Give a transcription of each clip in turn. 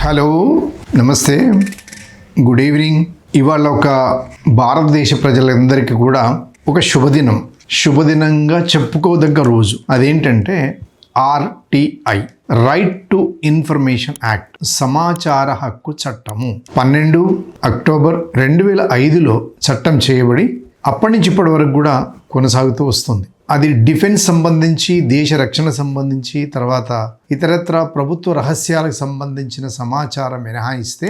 Hello, నమస్తే, good evening. ఇవాళ ఒక భారతదేశ ప్రజలందరికీ కూడా ఒక శుభదినంగా చెప్పుకోదగ్గ రోజు. అదేంటంటే RTI, right to information act, సమాచార హక్కు చట్టము. 12 అక్టోబర్ 2005లో చట్టం చేయబడి అప్పటి నుంచి ఇప్పటి వరకు కూడా కొనసాగుతూ వస్తుంది. అది డిఫెన్స్ సంబంధించి, దేశ రక్షణ సంబంధించి, తర్వాత ఇతరత్ర ప్రభుత్వ రహస్యాలకు సంబంధించిన సమాచారం మినహాయిస్తే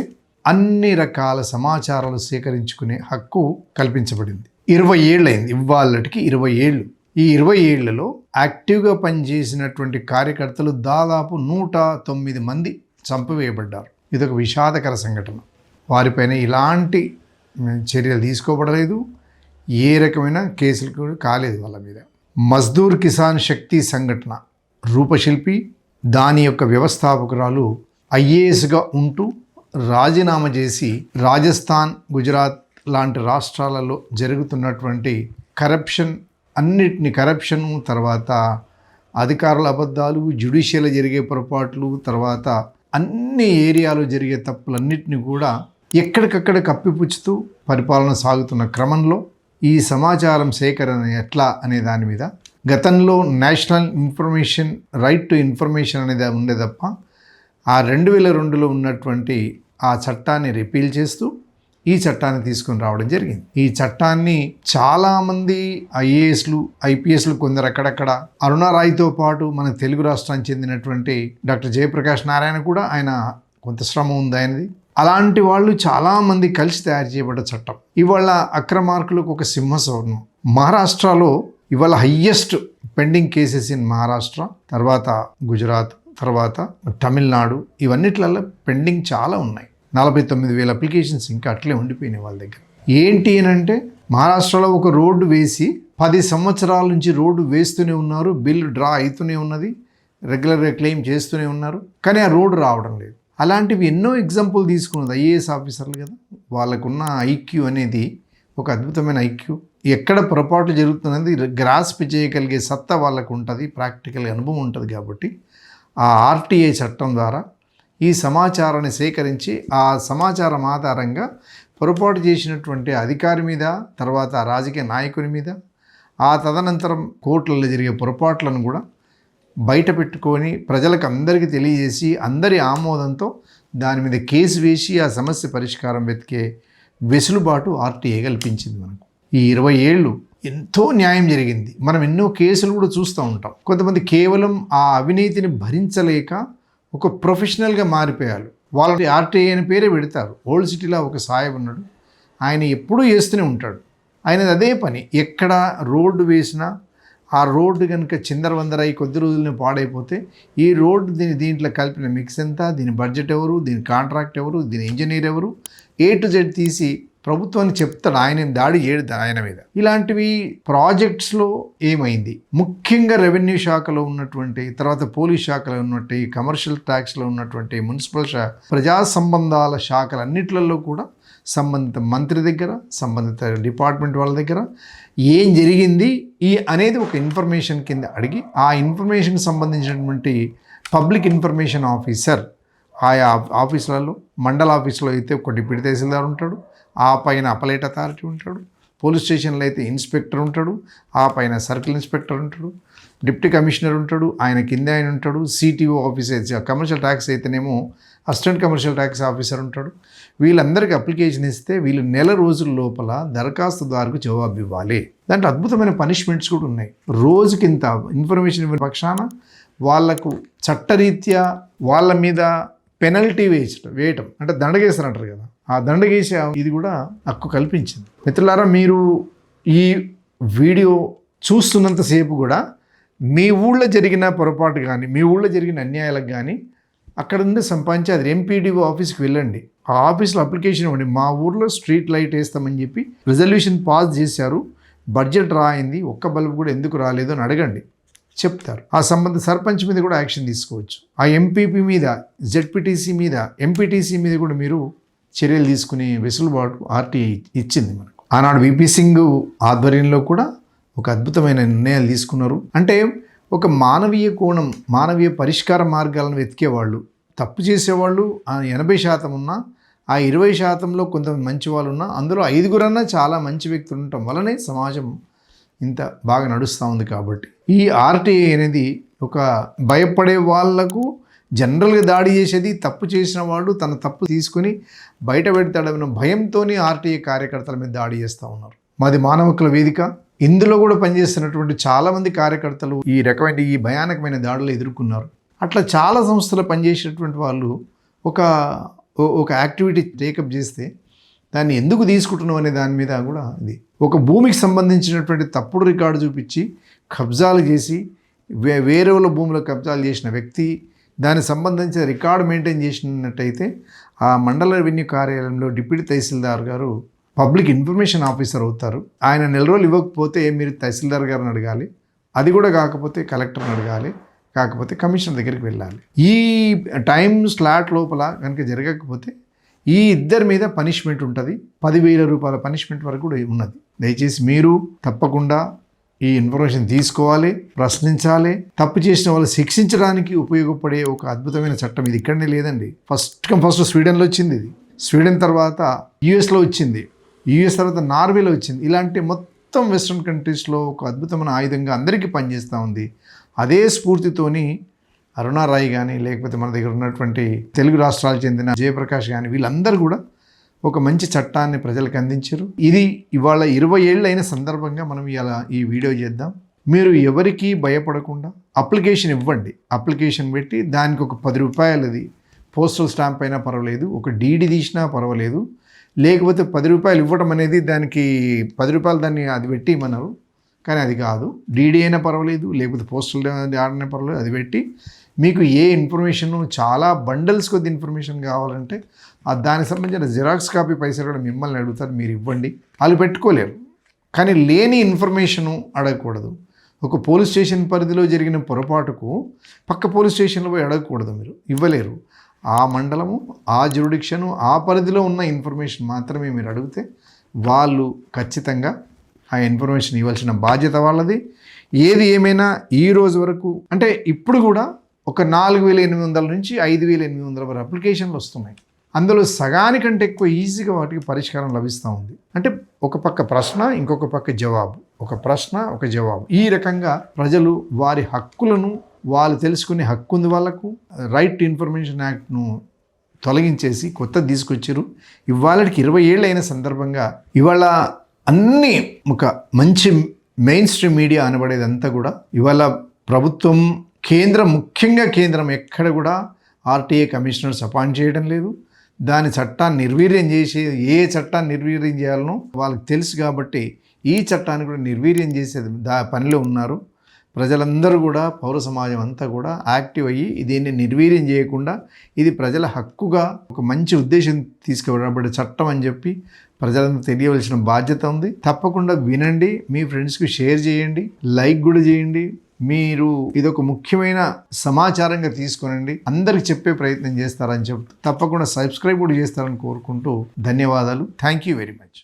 అన్ని రకాల సమాచారాలు సేకరించుకునే హక్కు కల్పించబడింది. 20 ఏళ్ళైంది, ఇవాళకి 20 ఏళ్ళు. ఈ 20 ఏళ్లలో యాక్టివ్గా పనిచేసినటువంటి కార్యకర్తలు దాదాపు 109 మంది చంపివేయబడ్డారు. ఇదొక విషాదకర సంఘటన. వారిపైన ఇలాంటి చర్యలు తీసుకోబడలేదు, ఏ రకమైన కేసులు కూడా కాలేదు వాళ్ళ మీద. మజ్దూర్ కిసాన్ శక్తి సంఘటన రూపశిల్పి, దాని యొక్క వ్యవస్థాపకురాలు IASగా ఉంటూ రాజీనామా చేసి రాజస్థాన్, గుజరాత్ లాంటి రాష్ట్రాలలో జరుగుతున్నటువంటి కరప్షన్, తర్వాత అధికారుల అబద్ధాలు, జ్యుడిషియల్ జరిగే పొరపాట్లు, తర్వాత అన్ని ఏరియాలో జరిగే తప్పులన్నింటినీ కూడా ఎక్కడికక్కడ కప్పిపుచ్చుతూ పరిపాలన సాగుతున్న క్రమంలో ఈ సమాచారం సేకరణ ఎట్లా అనే దాని మీద గతంలో national information, right to information అనేది ఉండే తప్ప ఆ 2002లో ఉన్నటువంటి ఆ చట్టాన్ని రిపీల్ చేస్తూ ఈ చట్టాన్ని తీసుకొని రావడం జరిగింది. ఈ చట్టాన్ని చాలామంది IASలు, IPSలు కొందరు అక్కడక్కడ, అరుణారాయ్తో పాటు మన తెలుగు రాష్ట్రానికి చెందినటువంటి డాక్టర్ జయప్రకాష్ నారాయణ కూడా, ఆయన కొంత శ్రమ ఉంది ఆయనది. అలాంటి వాళ్ళు చాలామంది కలిసి తయారు చేయబడ్డ చట్టం. ఇవాళ అక్రమార్కులకు ఒక సింహస్వరం. మహారాష్ట్రలో ఇవాళ highest pending cases in Maharashtra, తర్వాత గుజరాత్, తర్వాత తమిళనాడు, ఇవన్నిట్లలో పెండింగ్ చాలా ఉన్నాయి. 49,000 అప్లికేషన్స్ ఇంకా అట్లే ఉండిపోయినాయి వాళ్ళ దగ్గర. ఏంటి అని అంటే, మహారాష్ట్రలో ఒక రోడ్డు వేసి 10 సంవత్సరాల నుంచి రోడ్డు వేస్తూనే ఉన్నారు, బిల్లు డ్రా అవుతూనే ఉన్నది, రెగ్యులర్గా క్లెయిమ్ చేస్తూనే ఉన్నారు, కానీ ఆ రోడ్డు రావడం లేదు. అలాంటివి ఎన్నో ఎగ్జాంపుల్ తీసుకున్నది IAS ఆఫీసర్లు కదా. వాళ్ళకున్న IQ అనేది ఒక అద్భుతమైన IQ. ఎక్కడ పొరపాటు జరుగుతున్నది గ్రాస్ప్ చేయగలిగే సత్తా వాళ్ళకు ఉంటుంది, ప్రాక్టికల్ అనుభవం ఉంటుంది. కాబట్టి ఆ RTI చట్టం ద్వారా ఈ సమాచారాన్ని సేకరించి ఆ సమాచారం ఆధారంగా పొరపాటు చేసినటువంటి అధికారి మీద, తర్వాత రాజకీయ నాయకుని మీద, ఆ తదనంతరం కోర్టులలో జరిగే పొరపాట్లను కూడా బయట పెట్టుకొని ప్రజలకు అందరికీ తెలియజేసి అందరి ఆమోదంతో దాని మీద కేసు వేసి ఆ సమస్య పరిష్కారం వెతికే వెసులుబాటు RTI కల్పించింది మనకు. ఈ 20 ఏళ్ళు ఎంతో న్యాయం జరిగింది. మనం ఎన్నో కేసులు కూడా చూస్తూ ఉంటాం. కొంతమంది కేవలం ఆ అవినీతిని భరించలేక ఒక ప్రొఫెషనల్గా మారిపోయారు. వాళ్ళకి RTI అని పేరే పెడతారు. ఓల్డ్ సిటీలో ఒక సాయబ్ ఉన్నాడు, ఆయన ఎప్పుడూ చేస్తూనే ఉంటాడు. ఆయనది అదే పని. ఎక్కడ రోడ్డు వేసినా ఆ రోడ్డు కనుక చిందరవందరై కొద్ది రోజులని పాడైపోతే ఈ రోడ్డు దీంట్లో కలిపిన మిక్స్ ఎంత, దీని బడ్జెట్ ఎవరు, దీని కాంట్రాక్ట్ ఎవరు, దీని ఇంజనీర్ ఎవరు, A to Z తీసి ప్రభుత్వానికి చెప్తాడు. ఆయన దాడి చేయడు ఆయన మీద. ఇలాంటివి ప్రాజెక్ట్స్లో ఏమైంది, ముఖ్యంగా రెవెన్యూ శాఖలో ఉన్నటువంటి, తర్వాత పోలీస్ శాఖలో ఉన్నటువంటి, కమర్షియల్ ట్యాక్స్లో ఉన్నటువంటి, మున్సిపల్ ప్రజా సంబంధాల శాఖలన్నిట్లలో కూడా సంబంధిత మంత్రి దగ్గర, సంబంధిత డిపార్ట్మెంట్ వాళ్ళ దగ్గర ఏం జరిగింది అనేది ఒక ఇన్ఫర్మేషన్ కింద అడిగి, ఆ ఇన్ఫర్మేషన్కి సంబంధించినటువంటి పబ్లిక్ ఇన్ఫర్మేషన్ ఆఫీసర్ ఆయా ఆఫీసులలో, మండల ఆఫీసులో అయితే ఒక డిప్యూటీ తహసీల్దార్ ఉంటాడు, ఆ పైన అపలేట్ అథారిటీ ఉంటాడు, పోలీస్ స్టేషన్లో అయితే ఇన్స్పెక్టర్ ఉంటాడు, ఆ పైన సర్కిల్ ఇన్స్పెక్టర్ ఉంటాడు, డిప్యూటీ కమిషనర్ ఉంటాడు, ఆయన కింద ఆయన ఉంటాడు, CTO ఆఫీస్ అయితే, కమర్షియల్ ట్యాక్స్ అయితేనేమో అసిస్టెంట్ కమర్షియల్ ట్యాక్స్ ఆఫీసర్ ఉంటాడు. వీళ్ళందరికీ అప్లికేషన్ ఇస్తే వీళ్ళు నెల రోజుల లోపల దరఖాస్తుదారుకు జవాబు ఇవ్వాలి. దాంట్లో అద్భుతమైన పనిష్మెంట్స్ కూడా ఉన్నాయి. రోజుకింత ఇన్ఫర్మేషన్ ఇవ్వని పక్షాన వాళ్లకు చట్టరీత్యా వాళ్ళ మీద పెనల్టీ వేయటం అంటే దండగేస్తారంటారు కదా, ఆ దండగేసే ఇది కూడా హక్కు కల్పించింది. మిత్రులారా, మీరు ఈ వీడియో చూస్తున్నంతసేపు కూడా మీ ఊళ్ళో జరిగిన పొరపాటు కానీ, మీ ఊళ్ళో జరిగిన అన్యాయాలకు కానీ అక్కడ నుండి సంపాదించి అది MPDO ఆఫీస్కి వెళ్ళండి. ఆ ఆఫీస్లో అప్లికేషన్ ఇవ్వండి. మా ఊర్లో స్ట్రీట్ లైట్ వేస్తామని చెప్పి రిజల్యూషన్ పాస్ చేశారు, బడ్జెట్ రాయింది, ఒక్క బల్బు కూడా ఎందుకు రాలేదు అని అడగండి, చెప్తారు. ఆ సంబంధ సర్పంచ్ మీద కూడా యాక్షన్ తీసుకోవచ్చు. ఆ MPP మీద, ZPTC మీద, MPTC మీద కూడా మీరు చర్యలు తీసుకునే వెసులుబాటు RTI ఇచ్చింది మనకు. ఆనాడు VP సింగ్ ఆధ్వర్యంలో కూడా ఒక అద్భుతమైన నిర్ణయాలు తీసుకున్నారు. అంటే ఒక మానవీయ కోణం, మానవీయ పరిష్కార మార్గాలను వెతికేవాళ్ళు, తప్పు చేసేవాళ్ళు 80% ఉన్నా ఆ 20%లో కొంతమంది మంచి వాళ్ళు ఉన్నా అందులో 5గురన్నా చాలా మంచి వ్యక్తులు ఉండటం వల్లనే సమాజం ఇంత బాగా నడుస్తూ ఉంది. కాబట్టి ఈ ఆర్టీఐ అనేది ఒక భయపడే వాళ్లకు జనరల్గా దాడి చేసేది తప్పు చేసిన వాడు తన తప్పు తీసుకుని బయట పెడతాడన్న భయంతోనే ఆర్టీఐ కార్యకర్తల మీద దాడి చేస్తూ ఉన్నారు. మాది మానవ హక్కుల వేదిక. ఇందులో కూడా పనిచేస్తున్నటువంటి చాలామంది కార్యకర్తలు ఈ రకమైన ఈ భయానకమైన దాడులు ఎదుర్కొన్నారు. అట్లా చాలా సంస్థలు పనిచేసేటువంటి వాళ్ళు ఒక యాక్టివిటీ టేకప్ చేస్తే దాన్ని ఎందుకు తీసుకుంటున్నాం అనే దాని మీద కూడా ఇది ఒక భూమికి సంబంధించినటువంటి తప్పుడు రికార్డు చూపించి కబ్జాలు చేసి వేరే వాళ్ళ భూమిలో కబ్జాలు చేసిన వ్యక్తి దానికి సంబంధించిన రికార్డు మెయింటైన్ చేసినట్టయితే ఆ మండల రెవెన్యూ కార్యాలయంలో డిప్యూటీ తహసీల్దార్ గారు పబ్లిక్ ఇన్ఫర్మేషన్ ఆఫీసర్ అవుతారు. ఆయన నెల రోజులు ఇవ్వకపోతే మీరు తహసీల్దార్ గారిని అడగాలి, అది కూడా కాకపోతే కలెక్టర్ని అడగాలి, కాకపోతే కమిషనర్ దగ్గరికి వెళ్ళాలి. ఈ టైం స్లాట్ లోపల కనుక జరగకపోతే ఈ ఇద్దరి మీద పనిష్మెంట్ ఉంటుంది. 10,000 రూపాయల పనిష్మెంట్ వరకు కూడా ఉన్నది. దయచేసి మీరు తప్పకుండా ఈ ఇన్ఫర్మేషన్ తీసుకోవాలి, ప్రశ్నించాలి. తప్పు చేసిన వాళ్ళు శిక్షించడానికి ఉపయోగపడే ఒక అద్భుతమైన చట్టం ఇది. ఇక్కడనే లేదండి. ఫస్ట్ స్వీడన్లో వచ్చింది ఇది. స్వీడన్ తర్వాత యూఎస్లో వచ్చింది, యూఎస్ తర్వాత నార్వేలో వచ్చింది. ఇలాంటి మొత్తం వెస్ట్రన్ కంట్రీస్లో ఒక అద్భుతమైన ఆయుధంగా అందరికీ పనిచేస్తూ ఉంది. అదే స్ఫూర్తితోని అరుణారాయ్ కానీ లేకపోతే మన దగ్గర ఉన్నటువంటి తెలుగు రాష్ట్రాలకు చెందిన జయప్రకాష్ కానీ వీళ్ళందరూ కూడా ఒక మంచి చట్టాన్ని ప్రజలకు అందించారు. ఇది ఇవాళ 20 ఏళ్ళు అయిన సందర్భంగా మనం ఇలా ఈ వీడియో చేద్దాం. మీరు ఎవరికీ భయపడకుండా అప్లికేషన్ ఇవ్వండి. అప్లికేషన్ పెట్టి దానికి ఒక 10 రూపాయలది పోస్టల్ స్టాంప్ అయినా పర్వాలేదు, ఒక డీడీ తీసినా పర్వాలేదు, లేకపోతే 10 రూపాయలు ఇవ్వడం అనేది దానికి 10 రూపాయలు దాన్ని అది పెట్టి ఇమ్మన్నారు. కానీ అది కాదు, డీడీ అయినా పర్వాలేదు, లేకపోతే పోస్టల్ ఆడినా పర్వాలేదు, అది పెట్టి మీకు ఏ ఇన్ఫర్మేషన్ చాలా బండల్స్ కొద్ది ఇన్ఫర్మేషన్ కావాలంటే దానికి సంబంధించిన జిరాక్స్ కాపీ పైసలు కూడా మిమ్మల్ని అడుగుతారు, మీరు ఇవ్వండి. వాళ్ళు పెట్టుకోలేరు. కానీ లేని ఇన్ఫర్మేషను అడగకూడదు. ఒక పోలీస్ స్టేషన్ పరిధిలో జరిగిన పొరపాటుకు పక్క పోలీస్ స్టేషన్లో పోయి అడగకూడదు, మీరు ఇవ్వలేరు. ఆ మండలము, ఆ జ్యూరిడిక్షను, ఆ పరిధిలో ఉన్న ఇన్ఫర్మేషన్ మాత్రమే మీరు అడిగితే వాళ్ళు ఖచ్చితంగా ఆ ఇన్ఫర్మేషన్ ఇవ్వాల్సిన బాధ్యత వాళ్ళది. ఏది ఏమైనా ఈ రోజు వరకు అంటే ఇప్పుడు కూడా ఒక 4,800 నుంచి 5,800 వరకు అప్లికేషన్లు వస్తున్నాయి. అందులో సగానికంటే ఎక్కువ ఈజీగా వాటికి పరిష్కారం లభిస్తూ ఉంది. అంటే ఒక పక్క ప్రశ్న, ఇంకొక పక్క జవాబు, ఒక ప్రశ్న ఒక జవాబు. ఈ రకంగా ప్రజలు వారి హక్కులను వాళ్ళు తెలుసుకునే హక్కు ఉంది. వాళ్ళకు రైట్ టు ఇన్ఫర్మేషన్ యాక్ట్ను తొలగించేసి కొత్తది తీసుకొచ్చారు. ఇవాళకి 20 ఏళ్ళు అయిన సందర్భంగా ఇవాళ అన్నీ ఒక మంచి మెయిన్ స్ట్రీమ్ మీడియా అనబడేదంతా కూడా ఇవాళ ప్రభుత్వం ముఖ్యంగా కేంద్రం ఎక్కడ కూడా ఆర్టీఐ కమిషనర్స్ అపాయింట్ చేయడం లేదు. దాని చట్టాన్ని నిర్వీర్యం చేసి ఏ చట్టాన్ని నిర్వీర్యం చేయాలనో వాళ్ళకి తెలుసు. కాబట్టి ఈ చట్టాన్ని కూడా నిర్వీర్యం చేసేది పనిలో ఉన్నారు. ప్రజలందరూ కూడా, పౌర సమాజం అంతా కూడా యాక్టివ్ అయ్యి దీన్ని నిర్వీర్యం చేయకుండా ఇది ప్రజల హక్కుగా ఒక మంచి ఉద్దేశం తీసుకురాబడే చట్టం అని చెప్పి ప్రజలందరూ తెలియవలసిన బాధ్యత ఉంది. తప్పకుండా వినండి, మీ ఫ్రెండ్స్కి షేర్ చేయండి, లైక్ కూడా చేయండి. మీరు ఇదొక ముఖ్యమైన సమాచారంగా తీసుకునండి, అందరికి చెప్పే ప్రయత్నం చేస్తారని చెప్తూ తప్పకుండా సబ్స్క్రైబ్ కూడా చేస్తారని కోరుకుంటూ ధన్యవాదాలు. Thank you very much.